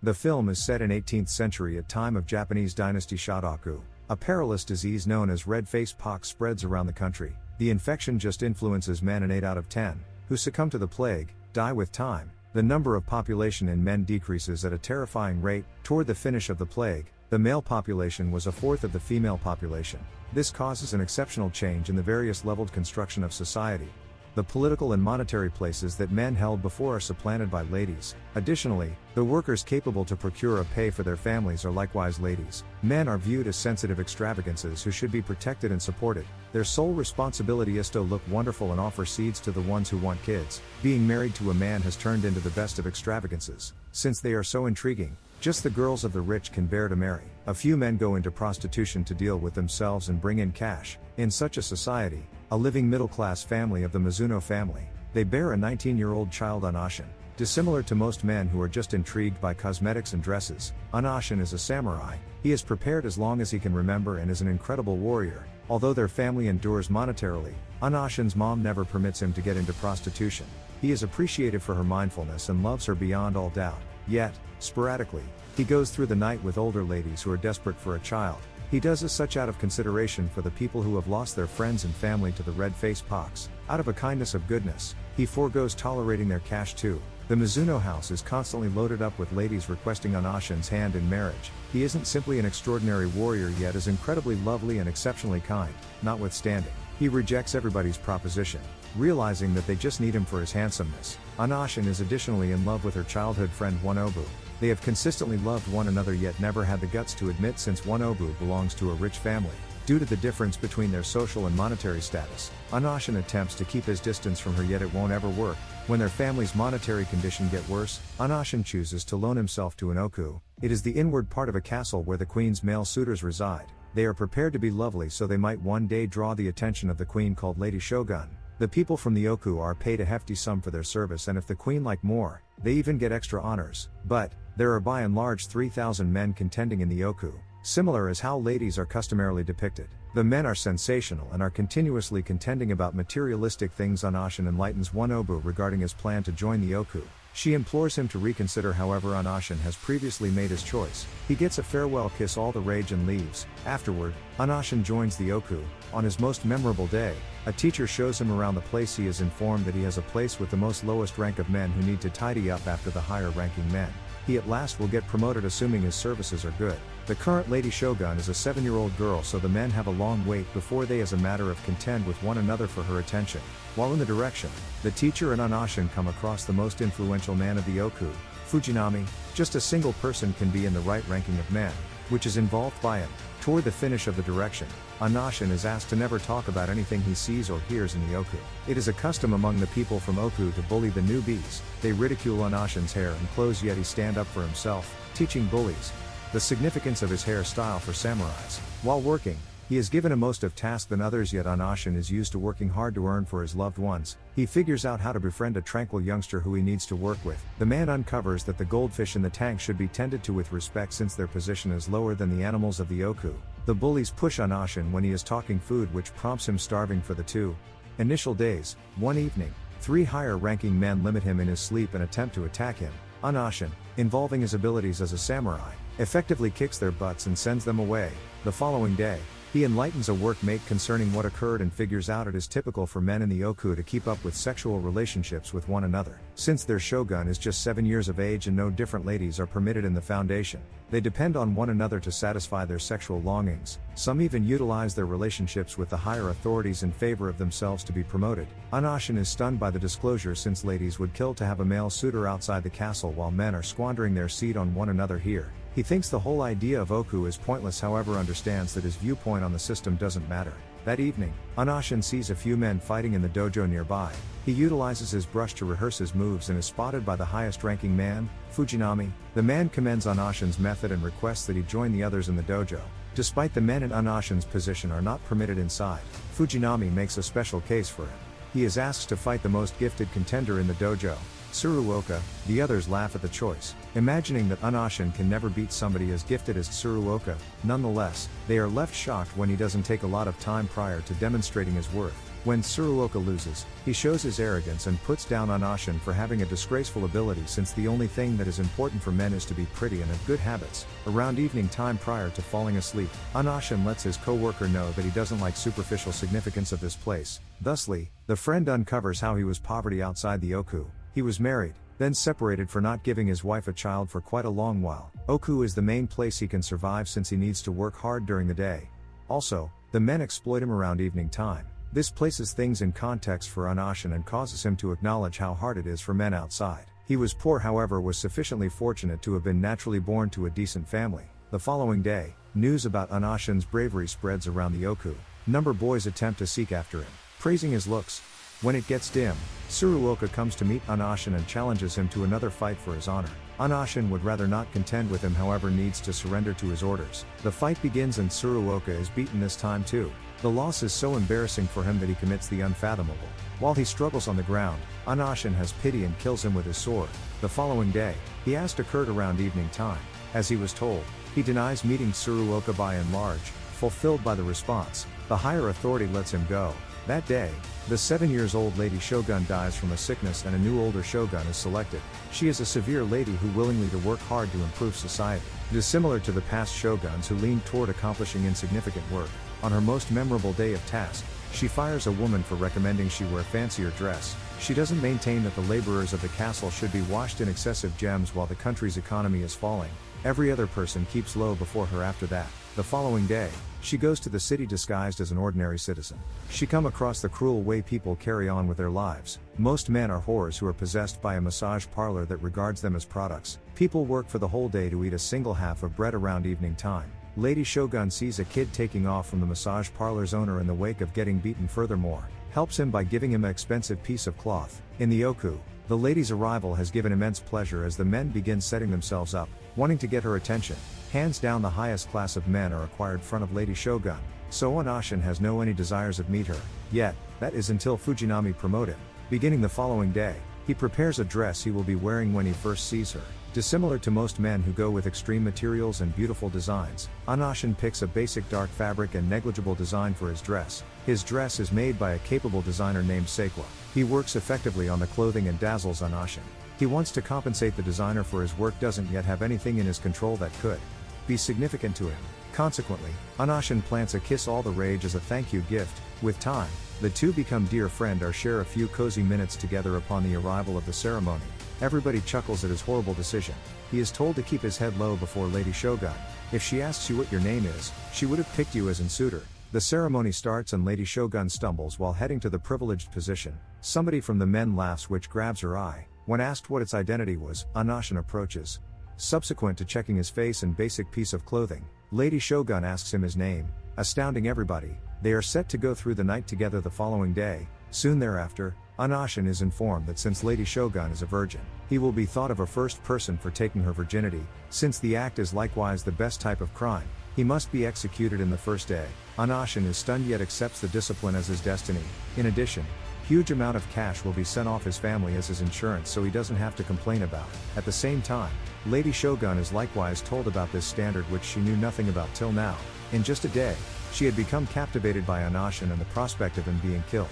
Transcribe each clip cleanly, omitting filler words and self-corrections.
The film is set in 18th century at time of Japanese dynasty Shotoku. A perilous disease known as red-face pox spreads around the country. The infection just influences men, and 8 out of 10, who succumb to the plague, die with time. The number of population in men decreases at a terrifying rate. Toward the finish of the plague, the male population was a fourth of the female population. This causes an exceptional change in the various leveled construction of society. The political and monetary places that men held before are supplanted by ladies. Additionally, the workers capable to procure a pay for their families are likewise ladies. Men are viewed as sensitive extravagances who should be protected and supported. Their sole responsibility is to look wonderful and offer seeds to the ones who want kids. Being married to a man has turned into the best of extravagances. Since they are so intriguing, just the girls of the rich can bear to marry. A few men go into prostitution to deal with themselves and bring in cash. In such a society, a living middle-class family of the Mizuno family, they bear a 19-year-old child Anashin. Dissimilar to most men who are just intrigued by cosmetics and dresses, Anashin is a samurai. He is prepared as long as he can remember and is an incredible warrior. Although their family endures monetarily, Anashin's mom never permits him to get into prostitution. He is appreciative for her mindfulness and loves her beyond all doubt. Yet, sporadically, he goes through the night with older ladies who are desperate for a child. He does as such out of consideration for the people who have lost their friends and family to the red-face pox. Out of a kindness of goodness, he forgoes tolerating their cash too. The Mizuno house is constantly loaded up with ladies requesting Anashin's hand in marriage. He isn't simply an extraordinary warrior, yet is incredibly lovely and exceptionally kind. Notwithstanding, he rejects everybody's proposition, realizing that they just need him for his handsomeness. Anashin is additionally in love with her childhood friend Wanobu. They have consistently loved one another yet never had the guts to admit, since Wanobu belongs to a rich family. Due to the difference between their social and monetary status, Anashin attempts to keep his distance from her, yet it won't ever work. When their family's monetary condition get worse, Anashin chooses to loan himself to an oku. It is the inward part of a castle where the queen's male suitors reside. They are prepared to be lovely so they might one day draw the attention of the queen, called Lady Shogun. The people from the oku are paid a hefty sum for their service, and if the queen like more, they even get extra honors. But there are by and large 3,000 men contending in the oku, similar as how ladies are customarily depicted. The men are sensational and are continuously contending about materialistic things. Anashin enlightens Wanobu regarding his plan to join the oku. She implores him to reconsider, however Anashin has previously made his choice. He gets a farewell kiss, all the rage, and leaves. Afterward, Anashin joins the oku. On his most memorable day, a teacher shows him around the place. He is informed that he has a place with the most lowest rank of men who need to tidy up after the higher ranking men. He at last will get promoted, assuming his services are good. The current Lady Shogun is a 7-year-old girl, so the men have a long wait before they as a matter of contend with one another for her attention. While in the direction, the teacher and Anashin come across the most influential man of the oku, Fujinami. Just a single person can be in the right ranking of men, which is involved by him. Toward the finish of the direction, Anashin is asked to never talk about anything he sees or hears in the oku. It is a custom among the people from oku to bully the newbies. They ridicule Anashin's hair and clothes, yet he stand up for himself, teaching bullies the significance of his hairstyle for samurais. While working, he is given a most of task than others, yet Anashin is used to working hard to earn for his loved ones. He figures out how to befriend a tranquil youngster who he needs to work with. The man uncovers that the goldfish in the tank should be tended to with respect, since their position is lower than the animals of the oku. The bullies push Anashin when he is talking food, which prompts him starving for the 2 initial days. One evening, 3 higher-ranking men limit him in his sleep and attempt to attack him. Anashin, involving his abilities as a samurai, effectively kicks their butts and sends them away. The following day, he enlightens a workmate concerning what occurred and figures out it is typical for men in the oku to keep up with sexual relationships with one another. Since their shogun is just 7 years of age and no different ladies are permitted in the foundation, they depend on one another to satisfy their sexual longings. Some even utilize their relationships with the higher authorities in favor of themselves to be promoted. Anashin is stunned by the disclosure, since ladies would kill to have a male suitor outside the castle while men are squandering their seed on one another here. He thinks the whole idea of oku is pointless, however understands that his viewpoint on the system doesn't matter. That evening, Anashin sees a few men fighting in the dojo nearby. He utilizes his brush to rehearse his moves and is spotted by the highest-ranking man, Fujinami. The man commends Anashin's method and requests that he join the others in the dojo. Despite the men in Anashin's position are not permitted inside, Fujinami makes a special case for him. He is asked to fight the most gifted contender in the dojo, Tsuruoka. The others laugh at the choice, imagining that Anashin can never beat somebody as gifted as Tsuruoka. Nonetheless, they are left shocked when he doesn't take a lot of time prior to demonstrating his worth. When Tsuruoka loses, he shows his arrogance and puts down Anashin for having a disgraceful ability, since the only thing that is important for men is to be pretty and have good habits. Around evening time prior to falling asleep, Anashin lets his co-worker know that he doesn't like superficial significance of this place. Thusly, the friend uncovers how he was poverty outside the Oku. He was married, then separated for not giving his wife a child for quite a long while. Oku is the main place he can survive since he needs to work hard during the day. Also, the men exploit him around evening time. This places things in context for Anashin and causes him to acknowledge how hard it is for men outside. He was poor, however was sufficiently fortunate to have been naturally born to a decent family. The following day, news about Anashin's bravery spreads around the Oku. Number boys attempt to seek after him, praising his looks. When it gets dim, Tsuruoka comes to meet Anashin and challenges him to another fight for his honor. Anashin would rather not contend with him, however needs to surrender to his orders. The fight begins and Tsuruoka is beaten this time too. The loss is so embarrassing for him that he commits the unfathomable. While he struggles on the ground, Anashin has pity and kills him with his sword. The following day, he asked occurred around evening time. As he was told, he denies meeting Tsuruoka by and large, fulfilled by the response. The higher authority lets him go. That day, the 7-year-old lady shogun dies from a sickness and a new older shogun is selected. She is a severe lady who willingly to work hard to improve society. Dissimilar to the past shoguns who leaned toward accomplishing insignificant work. On her most memorable day of task, she fires a woman for recommending she wear fancier dress. She doesn't maintain that the laborers of the castle should be washed in excessive gems while the country's economy is falling. Every other person keeps low before her after that. The following day, she goes to the city disguised as an ordinary citizen. She come across the cruel way people carry on with their lives. Most men are whores who are possessed by a massage parlor that regards them as products. People work for the whole day to eat a single half of bread around evening time. Lady Shogun sees a kid taking off from the massage parlor's owner in the wake of getting beaten, furthermore, helps him by giving him an expensive piece of cloth. In the Oku, the lady's arrival has given immense pleasure as the men begin setting themselves up, wanting to get her attention. Hands down the highest class of men are acquired front of Lady Shogun, so Anashin has no any desires of meet her, yet, that is until Fujinami promote him. Beginning the following day, he prepares a dress he will be wearing when he first sees her. Dissimilar to most men who go with extreme materials and beautiful designs, Anashin picks a basic dark fabric and negligible design for his dress. His dress is made by a capable designer named Seikwa. He works effectively on the clothing and dazzles Anashin. He wants to compensate the designer for his work, doesn't yet have anything in his control that could be significant to him. Consequently, Anashin plants a kiss all the rage as a thank you gift. With time, the two become dear friend or share a few cozy minutes together upon the arrival of the ceremony. Everybody chuckles at his horrible decision. He is told to keep his head low before Lady Shogun. If she asks you what your name is, she would have picked you as in suitor. The ceremony starts and Lady Shogun stumbles while heading to the privileged position. Somebody from the men laughs, which grabs her eye. When asked what its identity was, Anashin approaches. Subsequent to checking his face and basic piece of clothing, Lady Shogun asks him his name, astounding everybody. They are set to go through the night together the following day. Soon thereafter, Anashin is informed that since Lady Shogun is a virgin, he will be thought of a first person for taking her virginity. Since the act is likewise the best type of crime, he must be executed in the first day. Anashin is stunned yet accepts the discipline as his destiny. In addition, huge amount of cash will be sent off his family as his insurance, so he doesn't have to complain about. At the same time, Lady Shogun is likewise told about this standard which she knew nothing about till now. In just a day, she had become captivated by Anashin and the prospect of him being killed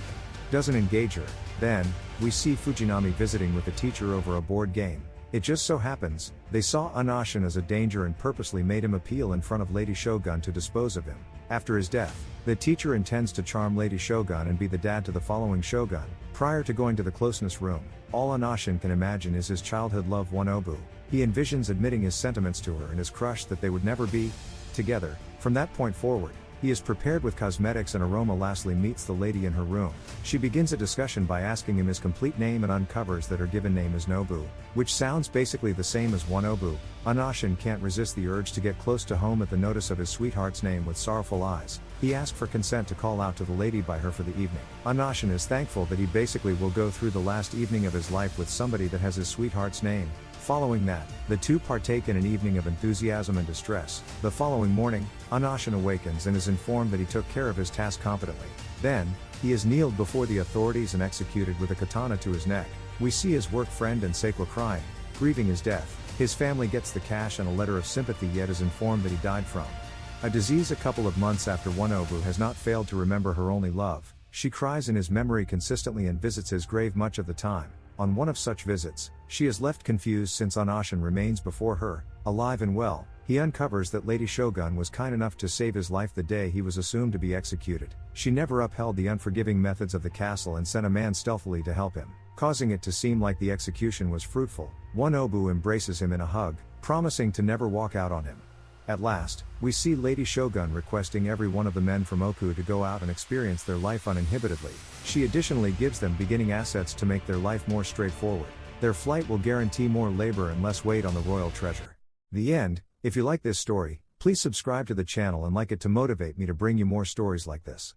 doesn't engage her. Then, we see Fujinami visiting with the teacher over a board game. It just so happens, they saw Anashin as a danger and purposely made him appeal in front of Lady Shogun to dispose of him. After his death, the teacher intends to charm Lady Shogun and be the dad to the following shogun. Prior to going to the closeness room, all Anashin can imagine is his childhood love Wanobu. He envisions admitting his sentiments to her and is crushed that they would never be together. From that point forward, he is prepared with cosmetics and aroma. Lastly meets the lady in her room. She begins a discussion by asking him his complete name and uncovers that her given name is Nobu, which sounds basically the same as Wanobu. Anashin can't resist the urge to get close to home at the notice of his sweetheart's name with sorrowful eyes. He asks for consent to call out to the lady by her for the evening. Anashin is thankful that he basically will go through the last evening of his life with somebody that has his sweetheart's name. Following that, the two partake in an evening of enthusiasm and distress. The following morning, Anashin awakens and is informed that he took care of his task competently. Then, he is kneeled before the authorities and executed with a katana to his neck. We see his work friend and Seikwa crying, grieving his death. His family gets the cash and a letter of sympathy, yet is informed that he died from a disease a couple of months after. Wanobu has not failed to remember her only love. She cries in his memory consistently and visits his grave much of the time. On one of such visits, she is left confused since Anashin remains before her, alive and well. He uncovers that Lady Shogun was kind enough to save his life the day he was assumed to be executed. She never upheld the unforgiving methods of the castle and sent a man stealthily to help him, causing it to seem like the execution was fruitful. One Obu embraces him in a hug, promising to never walk out on him. At last, we see Lady Shogun requesting every one of the men from Oku to go out and experience their life uninhibitedly. She additionally gives them beginning assets to make their life more straightforward. Their flight will guarantee more labor and less weight on the royal treasure. The end. If you like this story, please subscribe to the channel and like it to motivate me to bring you more stories like this.